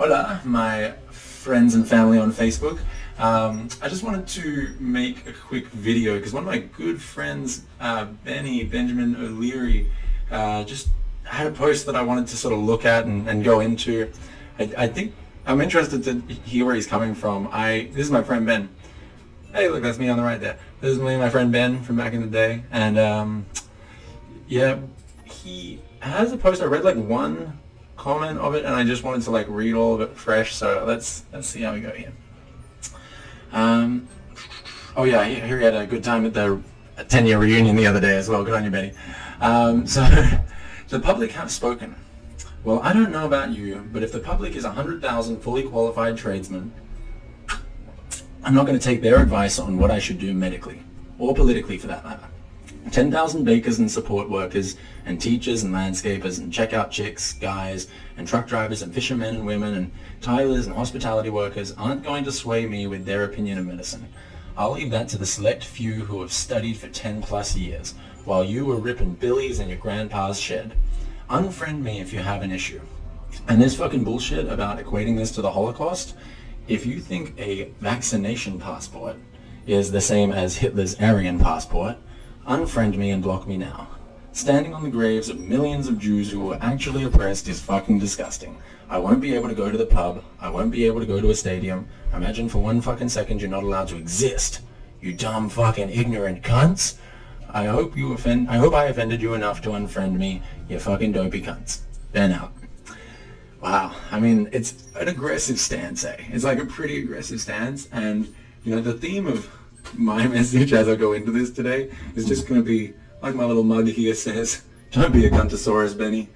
Hola, my friends and family on Facebook. I just wanted to make a quick video because one of my good friends, Benjamin O'Leary, just had a post that I wanted to sort of look at and go into. I think I'm interested to hear where he's coming from. This is my friend Ben. Hey, look, that's me on the right there. This is me and my friend Ben from back in the day. And yeah, he has a post. I read like one comment of it and I just wanted to like read all of it fresh. So let's see how we go here. Oh yeah, here he had a good time at the 10-year reunion the other day as well. Good on you, Benny. So the public have spoken. Well, I don't know about you, but if the public is 100,000 fully qualified tradesmen, I'm not going to take their advice on what I should do medically, or politically for that matter. 10,000 bakers and support workers, and teachers and landscapers, and checkout chicks, guys, and truck drivers, and fishermen and women, and tilers and hospitality workers aren't going to sway me with their opinion of medicine. I'll leave that to the select few who have studied for 10 plus years, while you were ripping billies in your grandpa's shed. Unfriend me if you have an issue. And this fucking bullshit about equating this to the Holocaust, if you think a vaccination passport is the same as Hitler's Aryan passport, unfriend me and block me now. Standing on the graves of millions of Jews who were actually oppressed is fucking disgusting. I won't be able to go to the pub. I won't be able to go to a stadium. Imagine for one fucking second you're not allowed to exist. You dumb fucking ignorant cunts. I hope I offended you enough to unfriend me, you fucking dopey cunts. Ben out. Wow. I mean, it's an aggressive stance, eh? It's like a pretty aggressive stance, and you know, the theme of my message as I go into this today is just going to be, like my little mug here says, don't be a cuntosaurus, Benny.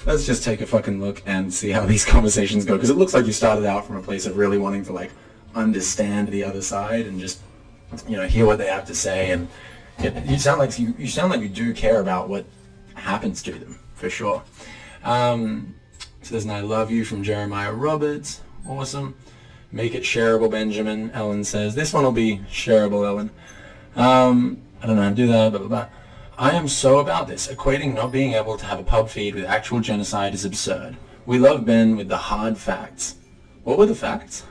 Let's just take a fucking look and see how these conversations go, because it looks like you started out from a place of really wanting to like understand the other side and just, you know, hear what they have to say, and you sound like you do care about what happens to them, for sure. Says, and I love you from Jeremiah Roberts. Awesome. Make it shareable, Benjamin. Ellen says, this one will be shareable, Ellen. I don't know how to do that, blah, blah, blah. I am so about this. Equating not being able to have a pub feed with actual genocide is absurd. We love Ben with the hard facts. What were the facts?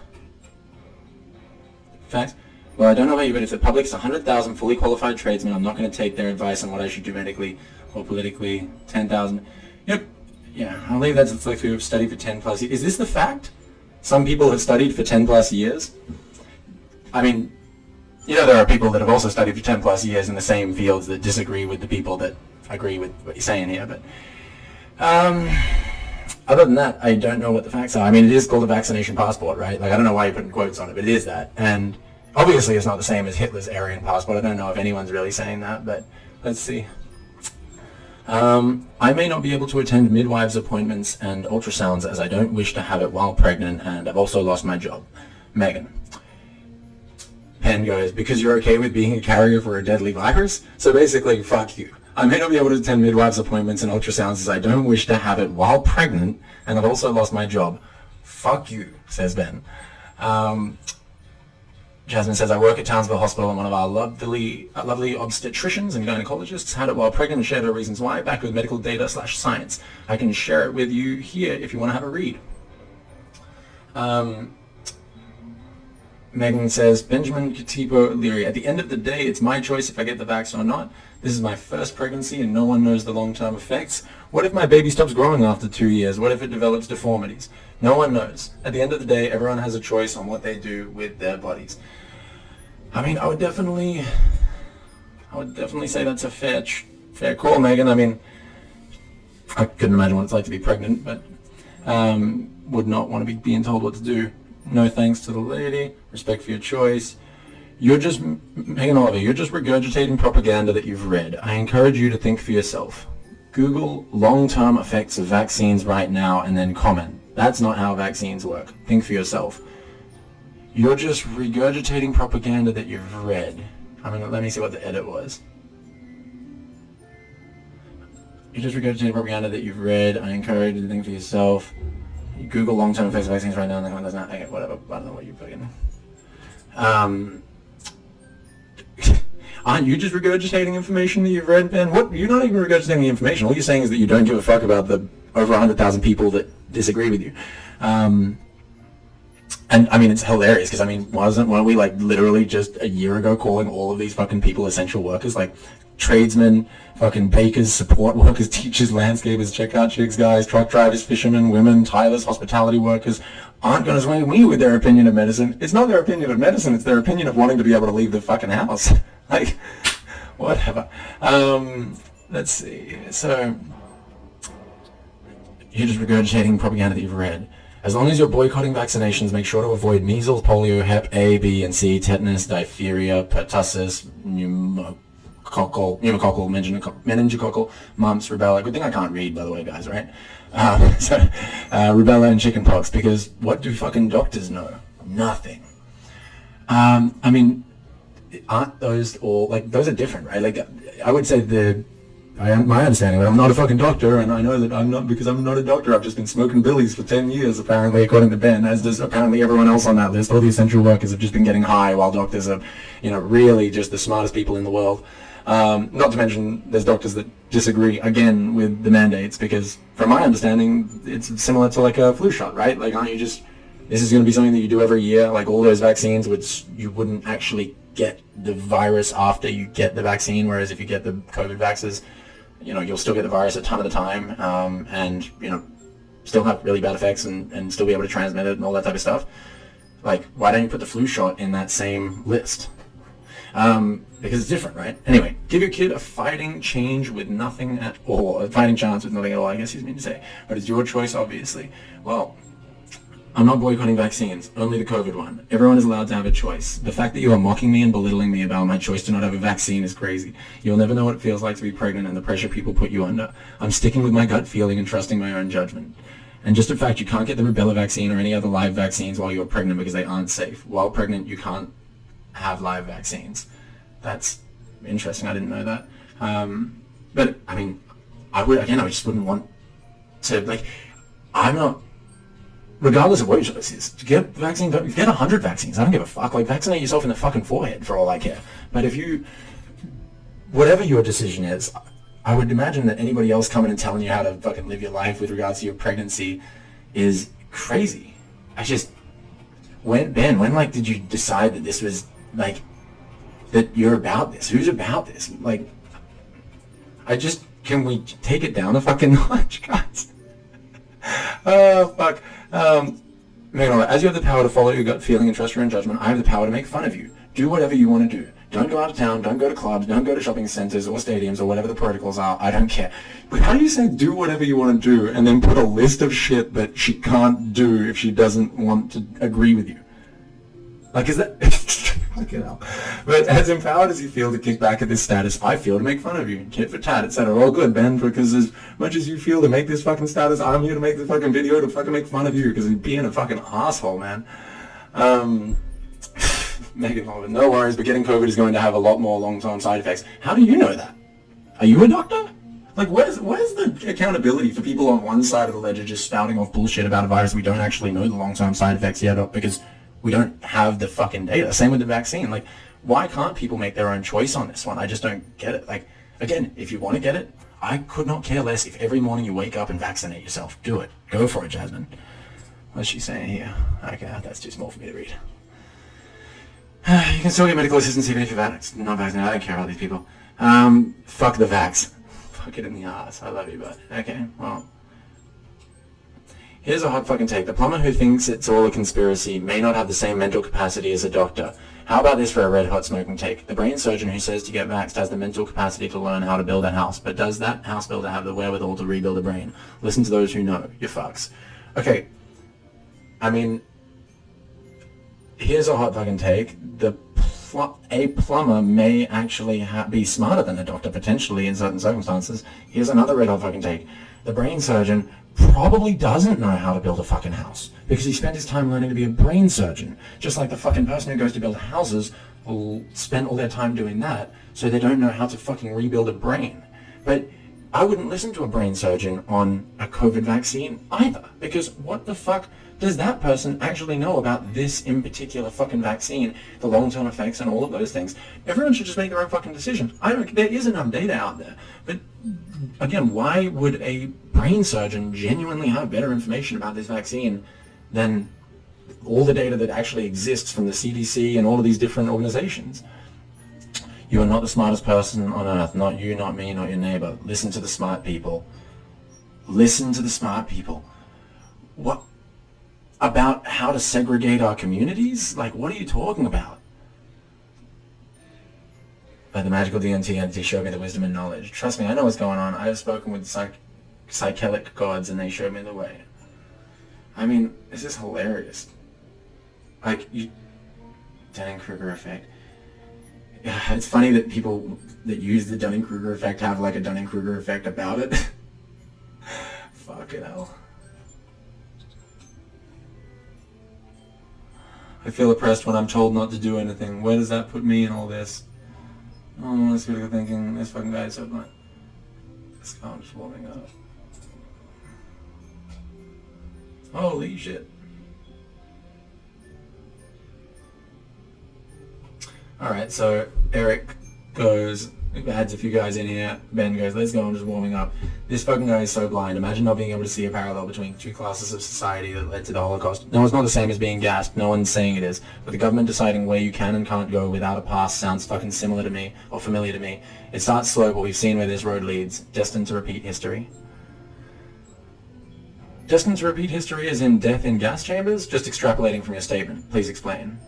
Facts? Well, I don't know about you, but if the public's 100,000 fully qualified tradesmen, I'm not going to take their advice on what I should do medically or politically. 10,000. Yep. Yeah, I'll leave that to the select few who have studied for 10 plus years. Is this the fact? Some people have studied for 10 plus years? I mean, you know, there are people that have also studied for 10 plus years in the same fields that disagree with the people that agree with what you're saying here, but other than that, I don't know what the facts are. I mean, it is called a vaccination passport, right? Like, I don't know why you're putting quotes on it, but it is that. And obviously it's not the same as Hitler's Aryan passport. I don't know if anyone's really saying that, but let's see. I may not be able to attend midwives' appointments and ultrasounds as I don't wish to have it while pregnant, and I've also lost my job. Megan. Penn goes, because you're okay with being a carrier for a deadly virus? So basically, fuck you. I may not be able to attend midwives' appointments and ultrasounds as I don't wish to have it while pregnant, and I've also lost my job. Fuck you, says Ben. Jasmine says, I work at Townsville Hospital and one of our lovely obstetricians and gynecologists had it while pregnant and shared her reasons why, back with medical data / science. I can share it with you here if you want to have a read. Megan says, Benjamin Katipo Leary, at the end of the day, it's my choice if I get the vaccine or not. This is my first pregnancy and no one knows the long-term effects. What if my baby stops growing after 2 years? What if it develops deformities? No one knows. At the end of the day, everyone has a choice on what they do with their bodies. I mean, I would definitely say that's a fair call, Megan. I mean, I couldn't imagine what it's like to be pregnant, but would not want to be being told what to do. No thanks to the lady. Respect for your choice. You're just, Megan Oliver, you're just regurgitating propaganda that you've read. I encourage you to think for yourself. Google long-term effects of vaccines right now and then comment. That's not how vaccines work. Think for yourself. You're just regurgitating propaganda that you've read. I mean, let me see what the edit was. You're just regurgitating propaganda that you've read. I encourage you to think for yourself. You Google long-term effects of vaccines right now and the comment does not. Okay, whatever. I don't know what you're putting. Aren't you just regurgitating information that you've read, Ben? What? You're not even regurgitating the information. All you're saying is that you don't give a fuck about the over 100,000 people that disagree with you. And I mean, it's hilarious because I mean, weren't we like literally just a year ago calling all of these fucking people essential workers, like tradesmen, fucking bakers, support workers, teachers, landscapers, checkout chicks, guys, truck drivers, fishermen, women, tilers, hospitality workers aren't going to sway me with their opinion of medicine. It's not their opinion of medicine, it's their opinion of wanting to be able to leave the fucking house. Like, whatever. Let's see. So, you're just regurgitating propaganda that you've read. As long as you're boycotting vaccinations, make sure to avoid measles, polio, hep A, B, and C, tetanus, diphtheria, pertussis, pneumococcal, meningococcal, mumps, rubella. Good thing I can't read, by the way, guys, right? Rubella and chickenpox, because what do fucking doctors know? Nothing. I mean, aren't those all, like, those are different, right? Like, I would say my understanding, but I'm not a fucking doctor, and I know that I'm not, because I'm not a doctor. I've just been smoking billies for 10 years, apparently, according to Ben, as does apparently everyone else on that list. All the essential workers have just been getting high, while doctors are, really just the smartest people in the world. Not to mention, there's doctors that disagree, again, with the mandates, because, from my understanding, it's similar to, like, a flu shot, right? Like, aren't you just, this is going to be something that you do every year, like all those vaccines, which you wouldn't actually get the virus after you get the vaccine, whereas if you get the COVID vaxes, you'll still get the virus a ton of the time, and, still have really bad effects and still be able to transmit it and all that type of stuff. Like, why don't you put the flu shot in that same list? Because it's different, right? Anyway, give your kid a fighting change with nothing at all. A fighting chance with nothing at all, I guess he's meant to say. But it's your choice, obviously. Well, I'm not boycotting vaccines, only the COVID one. Everyone is allowed to have a choice. The fact that you are mocking me and belittling me about my choice to not have a vaccine is crazy. You'll never know what it feels like to be pregnant and the pressure people put you under. I'm sticking with my gut feeling and trusting my own judgment. And just a fact, you can't get the rubella vaccine or any other live vaccines while you're pregnant because they aren't safe. While pregnant, you can't have live vaccines. That's interesting. I didn't know that. But, I mean, I just wouldn't want to, like, I'm not... Regardless of what your choice is, to get the vaccine, get 100 vaccines. I don't give a fuck. Like, vaccinate yourself in the fucking forehead for all I care. But if whatever your decision is, I would imagine that anybody else coming and telling you how to fucking live your life with regards to your pregnancy is crazy. When did you decide that this was, like, that you're about this? Who's about this? Like, can we take it down a fucking notch, guys? Oh, fuck. As you have the power to follow your gut feeling and trust your own judgment, I have the power to make fun of you. Do whatever you want to do. Don't go out of town, don't go to clubs, don't go to shopping centers or stadiums or whatever the protocols are. I don't care. But how do you say do whatever you want to do and then put a list of shit that she can't do if she doesn't want to agree with you? Like, is that... Fucking hell. But as empowered as you feel to kick back at this status, I feel to make fun of you. Tit for tat, etc. All good, Ben, because as much as you feel to make this fucking status, I'm here to make the fucking video to fucking make fun of you, because you're being a fucking asshole, man. Megan Holman, no worries, but getting COVID is going to have a lot more long-term side effects. How do you know that? Are you a doctor? Like, where's the accountability for people on one side of the ledger just spouting off bullshit about a virus we don't actually know the long-term side effects yet, because we don't have the fucking data. Same with the vaccine. Like, why can't people make their own choice on this one? I just don't get it. Like, again, if you want to get it, I could not care less if every morning you wake up and vaccinate yourself. Do it. Go for it, Jasmine. What's she saying here? Okay, that's too small for me to read. You can still get medical assistance even if you're not vaccinated. I don't care about these people. Fuck the vax. Fuck it in the ass. I love you, bud. Okay, well... Here's a hot fucking take. The plumber who thinks it's all a conspiracy may not have the same mental capacity as a doctor. How about this for a red hot smoking take? The brain surgeon who says to get vaxxed has the mental capacity to learn how to build a house, but does that house builder have the wherewithal to rebuild a brain? Listen to those who know. You fucks. Okay. I mean, here's a hot fucking take. A plumber may actually be smarter than a doctor, potentially, in certain circumstances. Here's another red hot fucking take. The brain surgeon probably doesn't know how to build a fucking house because he spent his time learning to be a brain surgeon. Just like the fucking person who goes to build houses will spend all their time doing that, so they don't know how to fucking rebuild a brain. But I wouldn't listen to a brain surgeon on a COVID vaccine either, because what the fuck does that person actually know about this in particular fucking vaccine, the long-term effects and all of those things? Everyone should just make their own fucking decision. There is enough data out there, but again, why would a brain surgeon genuinely have better information about this vaccine than all the data that actually exists from the CDC and all of these different organizations. You are not the smartest person on earth. Not you, not me, not your neighbor. Listen to the smart people. Listen to the smart people. What? About how to segregate our communities? Like, what are you talking about? The magical DMT entity showed me the wisdom and knowledge. Trust me, I know what's going on. I have spoken with psychedelic gods and they showed me the way. I mean, this is hilarious. Like, Dunning-Kruger effect. It's funny that people that use the Dunning-Kruger effect have like a Dunning-Kruger effect about it. Fucking hell. I feel oppressed when I'm told not to do anything. Where does that put me in all this? Oh, this critical thinking. This fucking guy is so blind. This car is warming up. Holy shit. Alright, so Eric goes, adds a few guys in here. Ben goes, let's go, I'm just warming up. This fucking guy is so blind. Imagine not being able to see a parallel between two classes of society that led to the Holocaust. No, it's not the same as being gassed. No one's saying it is. But the government deciding where you can and can't go without a pass sounds fucking similar to me, or familiar to me. It starts slow, but we've seen where this road leads. Destined to repeat history. Destined to repeat history is in death in gas chambers? Just extrapolating from your statement. Please explain.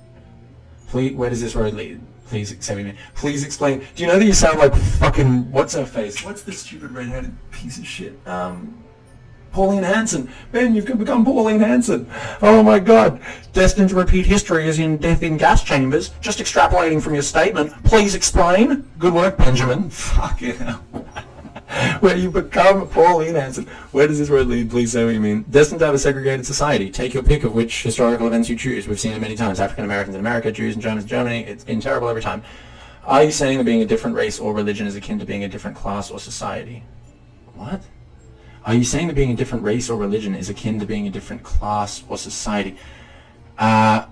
Please, where does this road lead? Please say what you mean. Please explain. Do you know that you sound like fucking, what's her face? What's this stupid red-headed piece of shit? Pauline Hanson. Ben, you've become Pauline Hanson. Oh my god. Destined to repeat history is in death in gas chambers. Just extrapolating from your statement. Please explain. Good work, Benjamin. Fucking hell. Where you become Pauline Hanson. Where does this road lead? Please say what you mean. Destined to have a segregated society. Take your pick of which historical events you choose. We've seen it many times. African Americans in America, Jews and Germans in Germany. It's been terrible every time. Are you saying that being a different race or religion is akin to being a different class or society? What? Are you saying that being a different race or religion is akin to being a different class or society? Because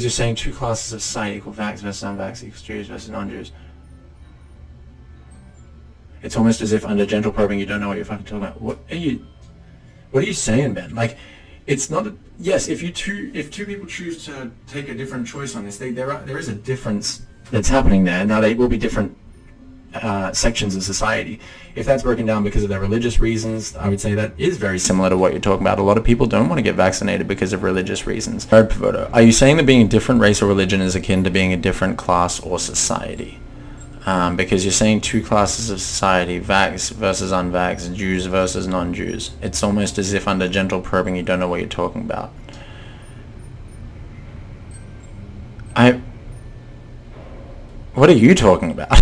you're saying two classes of society equal vax versus unvax equals Jews versus non-Jews. It's almost as if under gentle probing you don't know what you're fucking talking about. What are you saying, Ben? Like, it's not yes, if two people choose to take a different choice on this, there is a difference that's happening there. Now they will be different sections of society. If that's broken down because of their religious reasons, I would say that is very similar to what you're talking about. A lot of people don't want to get vaccinated because of religious reasons. Are you saying that being a different race or religion is akin to being a different class or society? Because you're saying two classes of society, vax versus unvax, Jews versus non-Jews. It's almost as if under gentle probing you don't know what you're talking about. What are you talking about?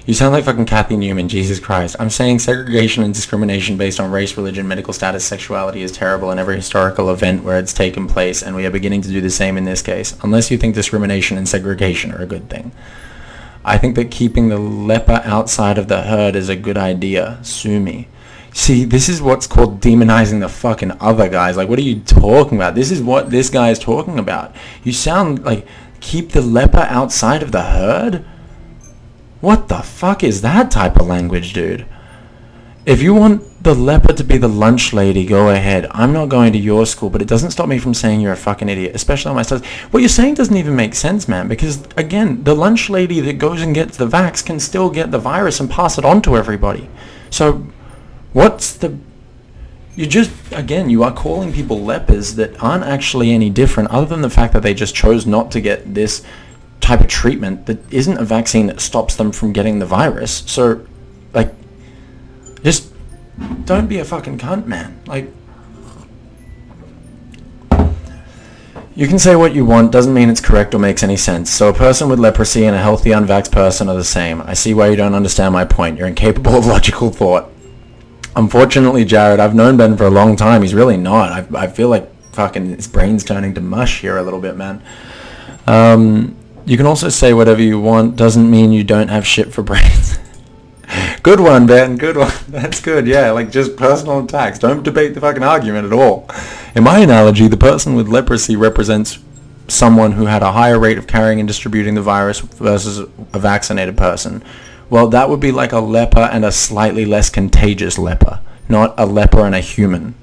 You sound like fucking Kathy Newman, Jesus Christ. I'm saying segregation and discrimination based on race, religion, medical status, sexuality is terrible in every historical event where it's taken place, and we are beginning to do the same in this case, unless you think discrimination and segregation are a good thing. I think that keeping the leper outside of the herd is a good idea. Sue me. See, this is what's called demonizing the fucking other guys. Like, what are you talking about? This is what this guy is talking about. You sound like, keep the leper outside of the herd? What the fuck is that type of language, dude? If you want the leper to be the lunch lady, go ahead. I'm not going to your school, but it doesn't stop me from saying you're a fucking idiot, especially on my studies. What you're saying doesn't even make sense, man, because, again, the lunch lady that goes and gets the vax can still get the virus and pass it on to everybody. So, what's the... You just, again, you are calling people lepers that aren't actually any different, other than the fact that they just chose not to get this type of treatment that isn't a vaccine that stops them from getting the virus. So, like, just don't be a fucking cunt, man. Like, you can say what you want, doesn't mean it's correct or makes any sense. So a person with leprosy and a healthy unvaxxed person are the same. I see why you don't understand my point. You're incapable of logical thought. Unfortunately, Jared, I've known Ben for a long time. He's really not. I feel like fucking his brain's turning to mush here a little bit, man. You can also say whatever you want, doesn't mean you don't have shit for brains. Good one, Ben, good one. That's good, yeah, like just personal attacks. Don't debate the fucking argument at all. In my analogy, the person with leprosy represents someone who had a higher rate of carrying and distributing the virus versus a vaccinated person. Well, that would be like a leper and a slightly less contagious leper, not a leper and a human.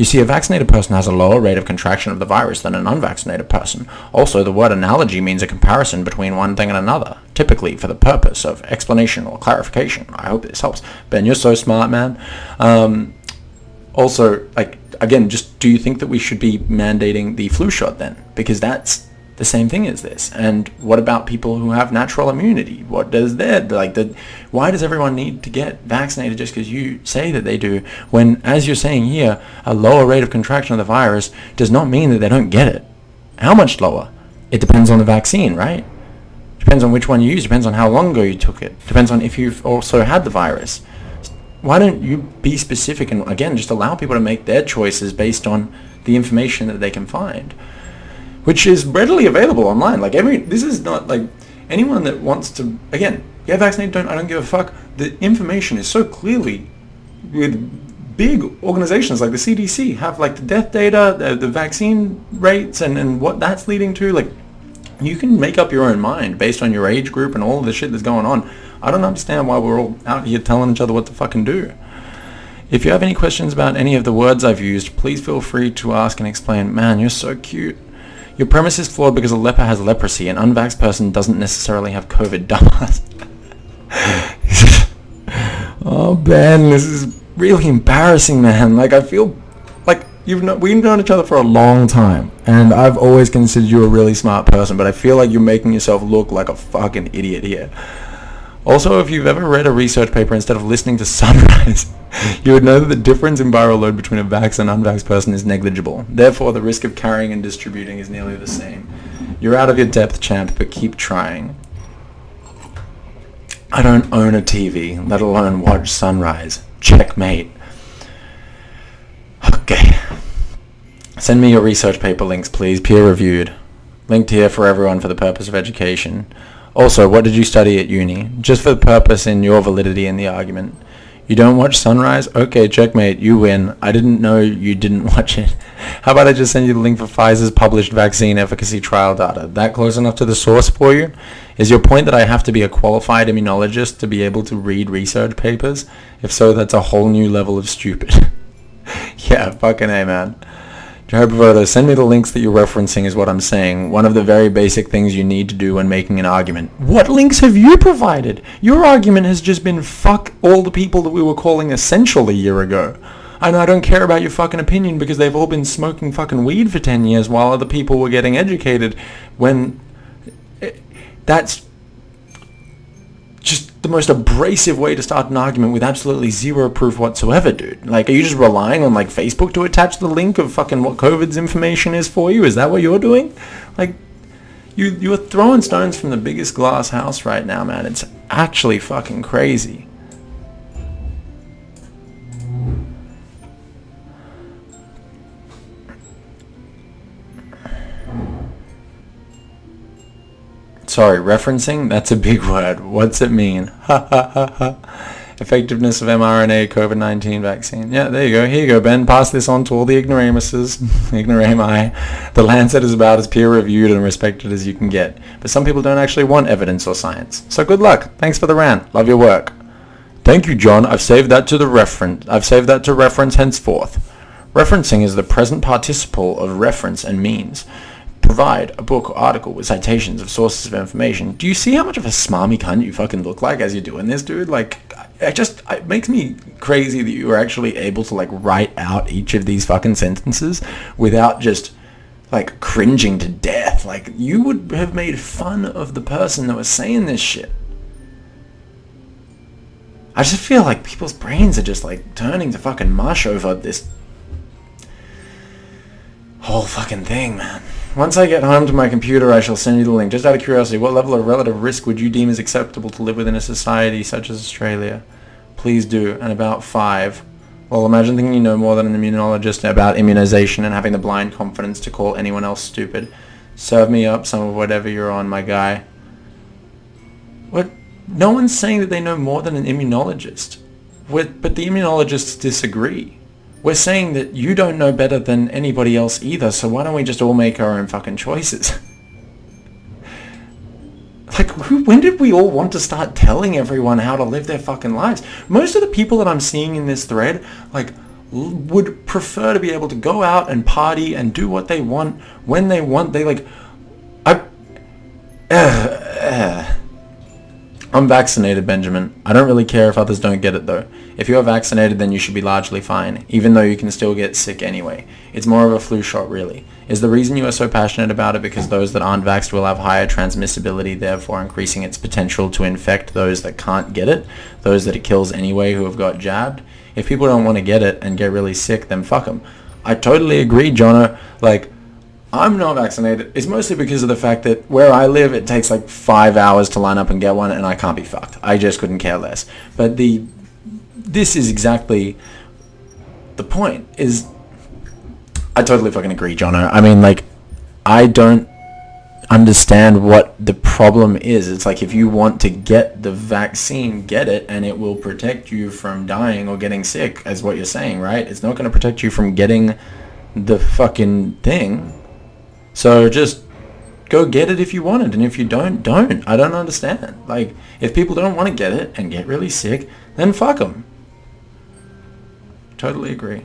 You see, a vaccinated person has a lower rate of contraction of the virus than an unvaccinated person. Also, the word analogy means a comparison between one thing and another, typically for the purpose of explanation or clarification. I hope this helps. Ben, you're so smart, man. Also, like, again, just do you think that we should be mandating the flu shot then? Because that's the same thing as this. And what about people who have natural immunity? What does that, why does everyone need to get vaccinated just because you say that they do, when, as you're saying here, a lower rate of contraction of the virus does not mean that they don't get it? How much lower? It depends on the vaccine, right? Depends on which one you use, depends on how long ago you took it, depends on if you've also had the virus. Why don't you be specific and, again, just allow people to make their choices based on the information that they can find, which is readily available online. Like, this is not like anyone that wants to, again, get vaccinated, I don't give a fuck. The information is so clearly, with big organizations like the CDC have like the death data, the vaccine rates, and what that's leading to. Like, you can make up your own mind based on your age group and all of the shit that's going on. I don't understand why we're all out here telling each other what to fucking do. If you have any questions about any of the words I've used, please feel free to ask and explain. Man, you're so cute. Your premise is flawed because a leper has leprosy. An unvaxxed person doesn't necessarily have COVID. Dumbass. Oh, Ben, this is really embarrassing, man. Like, I feel like we've known each other for a long time, and I've always considered you a really smart person, but I feel like you're making yourself look like a fucking idiot here. Also, if you've ever read a research paper instead of listening to Sunrise, you would know that the difference in viral load between a vaxxed and unvaxxed person is negligible. Therefore, the risk of carrying and distributing is nearly the same. You're out of your depth, champ, but keep trying. I don't own a TV, let alone watch Sunrise. Checkmate. Okay. Send me your research paper links, please, peer-reviewed. Linked here for everyone for the purpose of education. Also, what did you study at uni? Just for the purpose in your validity in the argument. You don't watch Sunrise? Okay, checkmate, you win. I didn't know you didn't watch it. How about I just send you the link for Pfizer's published vaccine efficacy trial data? That close enough to the source for you? Is your point that I have to be a qualified immunologist to be able to read research papers? If so, that's a whole new level of stupid. Yeah, fucking A, man. Jehovah, send me the links that you're referencing is what I'm saying. One of the very basic things you need to do when making an argument. What links have you provided? Your argument has just been fuck all the people that we were calling essential a year ago. And I don't care about your fucking opinion because they've all been smoking fucking weed for 10 years while other people were getting educated, when that's just the most abrasive way to start an argument with absolutely zero proof whatsoever, dude. Like, are you just relying on, like, Facebook to attach the link of fucking what COVID's information is for you? Is that what you're doing? Like, you're throwing stones from the biggest glass house right now, man. It's actually fucking crazy. Sorry, referencing? That's a big word. What's it mean? Ha ha ha ha. Effectiveness of mRNA COVID-19 vaccine. Yeah, there you go. Here you go, Ben. Pass this on to all the ignoramuses. Ignorami. The Lancet is about as peer-reviewed and respected as you can get. But some people don't actually want evidence or science. So good luck. Thanks for the rant. Love your work. Thank you, John. I've saved that to reference henceforth. Referencing is the present participle of reference and means. Provide a book or article with citations of sources of information. Do you see how much of a smarmy cunt you fucking look like as you're doing this, dude? Like, it makes me crazy that you were actually able to, like, write out each of these fucking sentences without just, like, cringing to death. Like, you would have made fun of the person that was saying this shit. I just feel like people's brains are just, like, turning to fucking mush over this whole fucking thing, man. Once I get home to my computer, I shall send you the link. Just out of curiosity, what level of relative risk would you deem as acceptable to live within a society such as Australia? Please do. And about 5. Well, imagine thinking you know more than an immunologist about immunization and having the blind confidence to call anyone else stupid. Serve me up some of whatever you're on, my guy. What? No one's saying that they know more than an immunologist. But the immunologists disagree. We're saying that you don't know better than anybody else either, so why don't we just all make our own fucking choices? Like, when did we all want to start telling everyone how to live their fucking lives? Most of the people that I'm seeing in this thread, like, would prefer to be able to go out and party and do what they want when they want. They like, I'm vaccinated, Benjamin. I don't really care if others don't get it though. If you're vaccinated, then you should be largely fine, even though you can still get sick anyway. It's more of a flu shot, really. Is the reason you are so passionate about it because those that aren't vaxxed will have higher transmissibility, therefore increasing its potential to infect those that can't get it, those that it kills anyway who have got jabbed? If people don't want to get it and get really sick, then fuck them. I totally agree, Jono. Like, I'm not vaccinated. It's mostly because of the fact that where I live, it takes like 5 hours to line up and get one, and I can't be fucked. I just couldn't care less. But this is exactly the point. Is I totally fucking agree, Jono. I mean, like, I don't understand what the problem is. It's like, if you want to get the vaccine, get it, and it will protect you from dying or getting sick, is what you're saying, right? It's not going to protect you from getting the fucking thing. So just go get it if you want it, and if you don't. I don't understand. Like, if people don't want to get it and get really sick, then fuck them. Totally agree.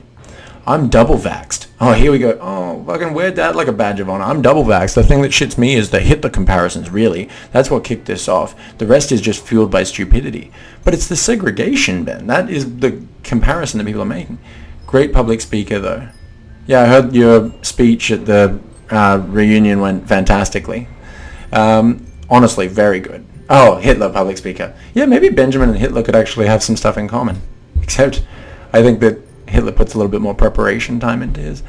I'm double vaxxed. Oh, here we go. Oh, fucking wear that like a badge of honor. I'm double vaxxed. The thing that shits me is the Hitler comparisons, really. That's what kicked this off. The rest is just fueled by stupidity. But it's the segregation, Ben. That is the comparison that people are making. Great public speaker, though. Yeah, I heard your speech at the reunion went fantastically. Honestly, very good. Oh, Hitler public speaker. Yeah, maybe Benjamin and Hitler could actually have some stuff in common. Except I think that Hitler puts a little bit more preparation time into his.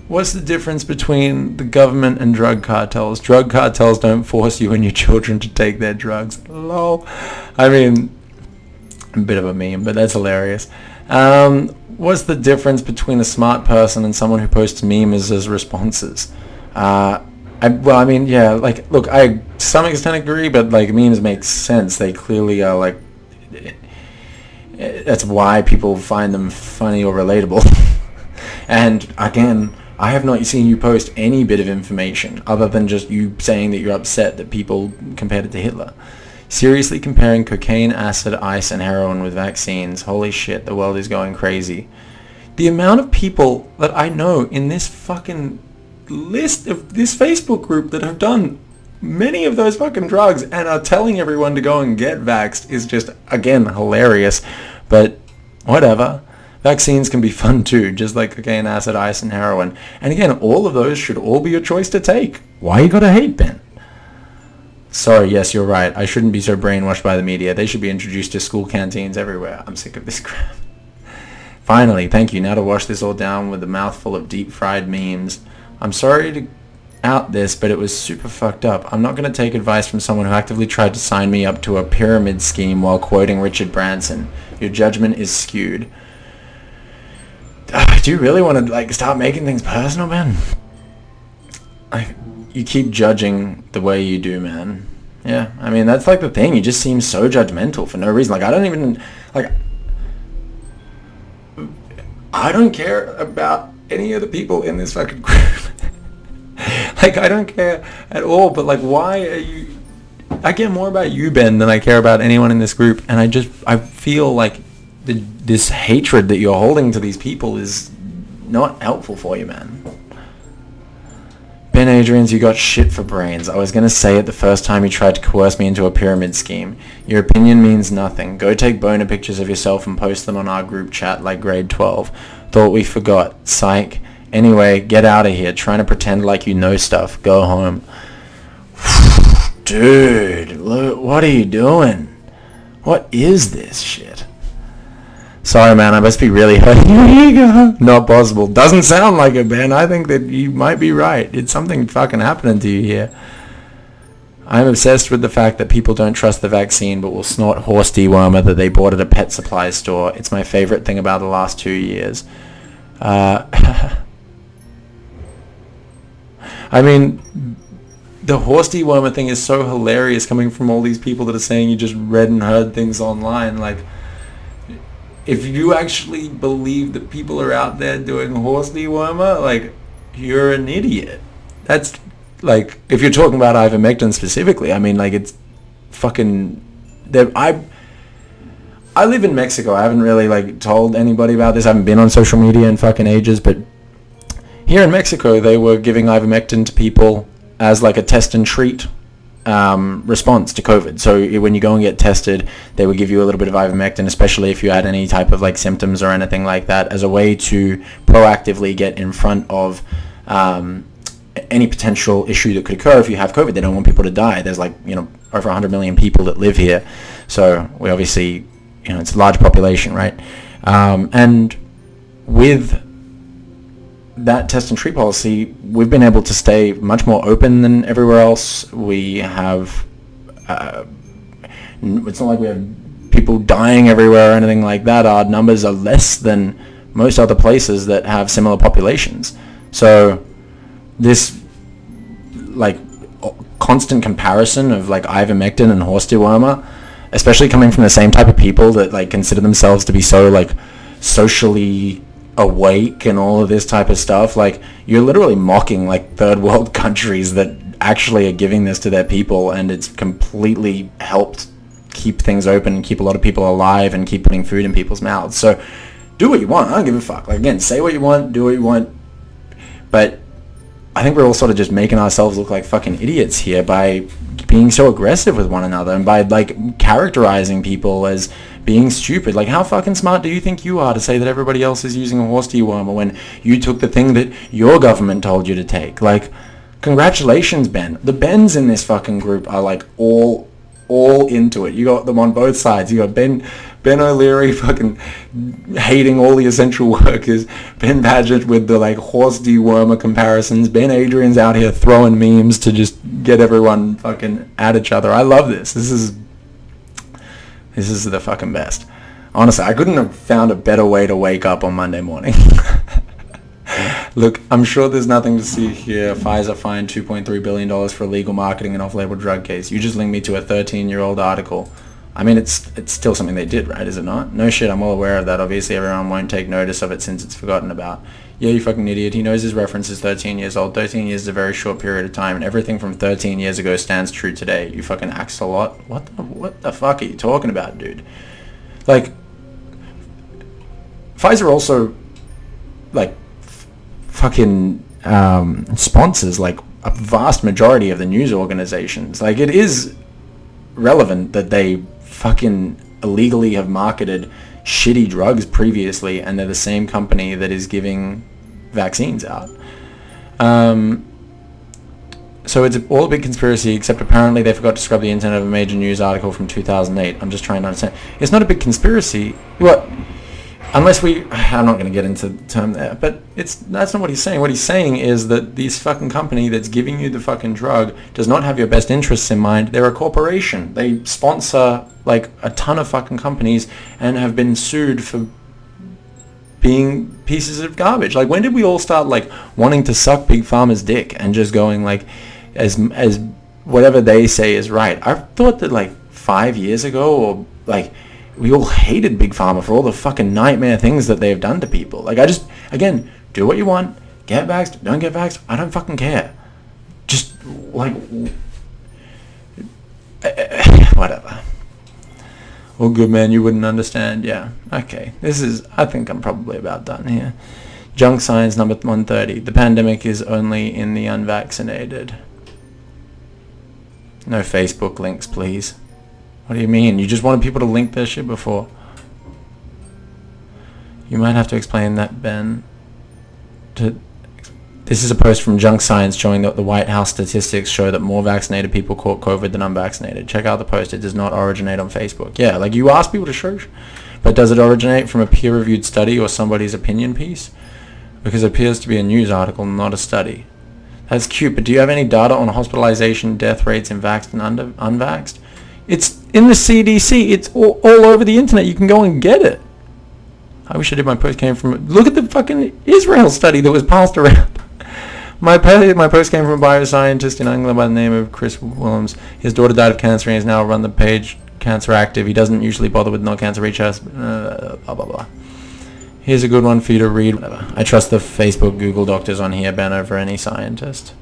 What's the difference between the government and drug cartels? Drug cartels don't force you and your children to take their drugs. Lol. I mean, a bit of a meme, but that's hilarious. What's the difference between a smart person and someone who posts memes as responses? I mean, yeah, like, look, I to some extent agree, but like, memes make sense. They clearly are like, that's why people find them funny or relatable. And again, I have not seen you post any bit of information other than just you saying that you're upset that people compared it to Hitler. Seriously comparing cocaine, acid, ice, and heroin with vaccines. Holy shit, the world is going crazy. The amount of people that I know in this fucking list of this Facebook group that have done many of those fucking drugs and are telling everyone to go and get vaxxed is just, again, hilarious. But whatever. Vaccines can be fun too, just like cocaine, acid, ice, and heroin. And again, all of those should all be your choice to take. Why you gotta hate, Ben? Sorry, yes, you're right. I shouldn't be so brainwashed by the media. They should be introduced to school canteens everywhere. I'm sick of this crap. Finally, thank you. Now to wash this all down with a mouthful of deep-fried memes. I'm sorry to out this, but it was super fucked up. I'm not going to take advice from someone who actively tried to sign me up to a pyramid scheme while quoting Richard Branson. Your judgment is skewed. Do you really want to like start making things personal, man? You keep judging the way you do, man. Yeah, I mean, that's like the thing. You just seem so judgmental for no reason. Like, I don't even, like, I don't care about any of the people in this fucking group. Like, I don't care at all, but like, why are you, I care more about you, Ben, than I care about anyone in this group, and I feel like this hatred that you're holding to these people is not helpful for you, man. Ben Adrians, you got shit for brains. I was going to say it the first time you tried to coerce me into a pyramid scheme. Your opinion means nothing. Go take boner pictures of yourself and post them on our group chat like grade 12. Thought we forgot. Psych. Anyway, get out of here. Trying to pretend like you know stuff. Go home. Dude, look, what are you doing? What is this shit? Sorry, man, I must be really hurting your ego. Not possible. Doesn't sound like it, Ben. I think that you might be right. It's something fucking happening to you here. I'm obsessed with the fact that people don't trust the vaccine but will snort horse dewormer that they bought at a pet supply store. It's my favorite thing about the last 2 years. I mean, the horse dewormer thing is so hilarious coming from all these people that are saying you just read and heard things online. Like, if you actually believe that people are out there doing horse dewormer, like, you're an idiot. That's, like, if you're talking about ivermectin specifically, I mean, like, it's fucking, I I live in Mexico. I haven't really like told anybody about this. I haven't been on social media in fucking ages, but here in Mexico, they were giving ivermectin to people as like a test and treat response to COVID. So when you go and get tested, they would give you a little bit of ivermectin, especially if you had any type of like symptoms or anything like that, as a way to proactively get in front of any potential issue that could occur if you have COVID. They don't want people to die. There's like, you know, over 100 million people that live here. So we obviously, you know, it's a large population, right? And with that test and treat policy, we've been able to stay much more open than everywhere else. We have, it's not like we have people dying everywhere or anything like that. Our numbers are less than most other places that have similar populations. So this like constant comparison of like ivermectin and horse dewormer, especially coming from the same type of people that like consider themselves to be so like socially awake and all of this type of stuff, like you're literally mocking like third world countries that actually are giving this to their people, and it's completely helped keep things open and keep a lot of people alive and keep putting food in people's mouths. So do what you want. I don't give a fuck. Like, again, say what you want, do what you want, but I think we're all sort of just making ourselves look like fucking idiots here by being so aggressive with one another and by like characterizing people as being stupid. Like, how fucking smart do you think you are to say that everybody else is using a horse dewormer when you took the thing that your government told you to take? Like, congratulations, Ben. The Bens in this fucking group are like all into it. You got them on both sides. You got Ben O'Leary fucking hating all the essential workers, Ben Paget with the like horse dewormer comparisons, Ben Adrian's out here throwing memes to just get everyone fucking at each other. I love this. This is the fucking best. Honestly, I couldn't have found a better way to wake up on Monday morning. Look, I'm sure there's nothing to see here. Pfizer fined $2.3 billion for illegal marketing an off-label drug case. You just linked me to a 13-year-old article. I mean, it's still something they did, right? Is it not? No shit, I'm well aware of that. Obviously, everyone won't take notice of it since it's forgotten about. Yeah, you fucking idiot. He knows his reference is 13 years old. 13 years is a very short period of time, and everything from 13 years ago stands true today. You fucking axolot. What the fuck are you talking about, dude? Like, Pfizer also, like, fucking sponsors, like, a vast majority of the news organizations. Like, it is relevant that they fucking illegally have marketed shitty drugs previously, and they're the same company that is giving vaccines out. So it's all a big conspiracy, except apparently they forgot to scrub the internet of a major news article from 2008. I'm just trying to understand. It's not a big conspiracy. What? Unless I'm not going to get into the term there, but that's not what he's saying. What he's saying is that this fucking company that's giving you the fucking drug does not have your best interests in mind. They're a corporation. They sponsor like a ton of fucking companies and have been sued for being pieces of garbage. Like, when did we all start like wanting to suck Big Pharma's dick and just going like, as whatever they say is right? I thought that like 5 years ago, or like, we all hated Big Pharma for all the fucking nightmare things that they've done to people. Like, again, do what you want. Get vaxxed, don't get vaxxed. I don't fucking care. Just, like, whatever. Well, good man, you wouldn't understand. Yeah, okay. I think I'm probably about done here. Junk science number 130. The pandemic is only in the unvaccinated. No Facebook links, please. What do you mean? You just wanted people to link their shit before? You might have to explain that, Ben. This is a post from Junk Science showing that the White House statistics show that more vaccinated people caught COVID than unvaccinated. Check out the post. It does not originate on Facebook. Yeah, like, you ask people to show, but does it originate from a peer-reviewed study or somebody's opinion piece? Because it appears to be a news article, not a study. That's cute, but do you have any data on hospitalization, death rates in vaxxed and unvaxxed? It's in the CDC. It's all over the internet. You can go and get it. I wish I did. My post came from... Look at the fucking Israel study that was passed around. My post came from a bioscientist in England by the name of Chris Williams. His daughter died of cancer and he's now run the page Cancer Active. He doesn't usually bother with no cancer research. Blah, blah, blah. Here's a good one for you to read. Whatever. I trust the Facebook Google doctors on here, Ben, over any scientist.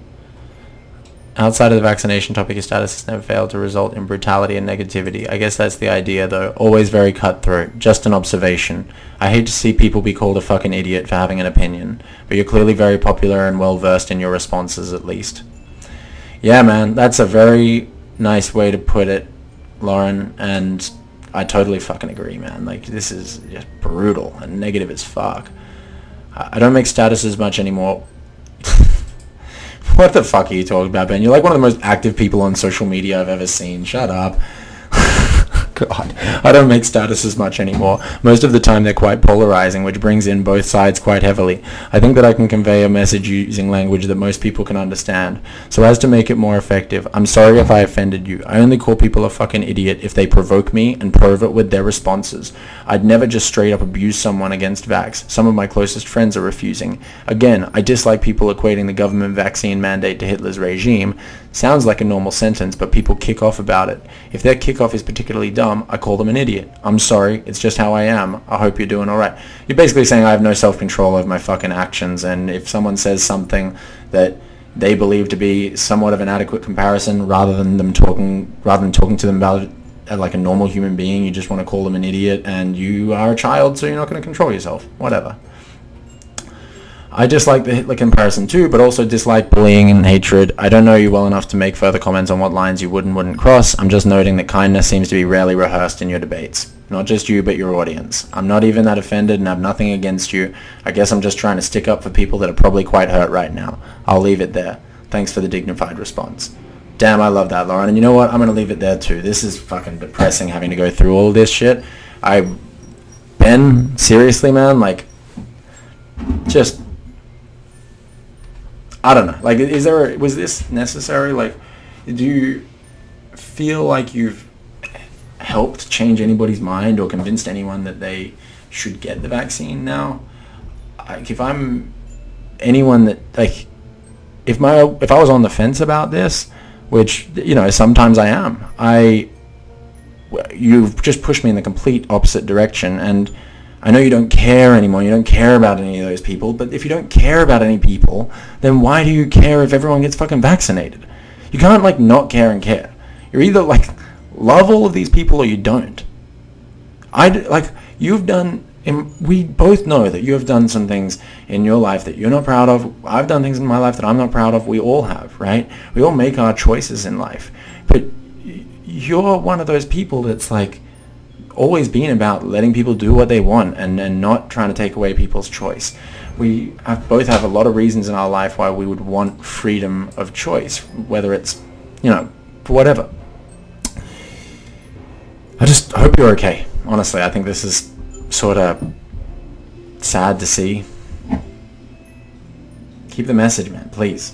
Outside of the vaccination topic, your status has never failed to result in brutality and negativity. I guess that's the idea, though. Always very cutthroat. Just an observation. I hate to see people be called a fucking idiot for having an opinion, but you're clearly very popular and well versed in your responses, at least. Yeah, man, that's a very nice way to put it, Lauren, and I totally fucking agree, man. Like, this is just brutal and negative as fuck. I don't make statuses much anymore. What the fuck are you talking about, Ben? You're like one of the most active people on social media I've ever seen. Shut up. God, I don't make statuses much anymore. Most of the time they're quite polarizing, which brings in both sides quite heavily. I think that I can convey a message using language that most people can understand. So as to make it more effective, I'm sorry if I offended you. I only call people a fucking idiot if they provoke me and prove it with their responses. I'd never just straight up abuse someone against vax. Some of my closest friends are refusing. Again, I dislike people equating the government vaccine mandate to Hitler's regime. Sounds like a normal sentence, but people kick off about it. If their kickoff is particularly dumb, I call them an idiot. I'm sorry, it's just how I am. I hope you're doing alright. You're basically saying I have no self-control over my fucking actions, and if someone says something that they believe to be somewhat of an adequate comparison, rather than talking to them about it like a normal human being, you just want to call them an idiot, and you are a child, so you're not going to control yourself. Whatever. I dislike the Hitler comparison too, but also dislike bullying and hatred. I don't know you well enough to make further comments on what lines you would and wouldn't cross. I'm just noting that kindness seems to be rarely rehearsed in your debates. Not just you, but your audience. I'm not even that offended and have nothing against you. I guess I'm just trying to stick up for people that are probably quite hurt right now. I'll leave it there. Thanks for the dignified response. Damn, I love that, Lauren. And you know what? I'm going to leave it there too. This is fucking depressing having to go through all this shit. Ben, seriously, man, like, just... I don't know. Like, was this necessary? Like, do you feel like you've helped change anybody's mind or convinced anyone that they should get the vaccine now? Like, if I'm anyone that, like, if I was on the fence about this, which, you know, sometimes I am, you've just pushed me in the complete opposite direction, and I know you don't care anymore, you don't care about any of those people, but if you don't care about any people, then why do you care if everyone gets fucking vaccinated? You can't, like, not care and care. You're either, like, love all of these people or you don't. We both know that you have done some things in your life that you're not proud of. I've done things in my life that I'm not proud of. We all have, right? We all make our choices in life. But you're one of those people that's, like, always been about letting people do what they want and not trying to take away people's choice. We both have a lot of reasons in our life why we would want freedom of choice, whether it's, you know, whatever. I just hope you're okay. Honestly, I think this is sort of sad to see. Keep the message, man, please.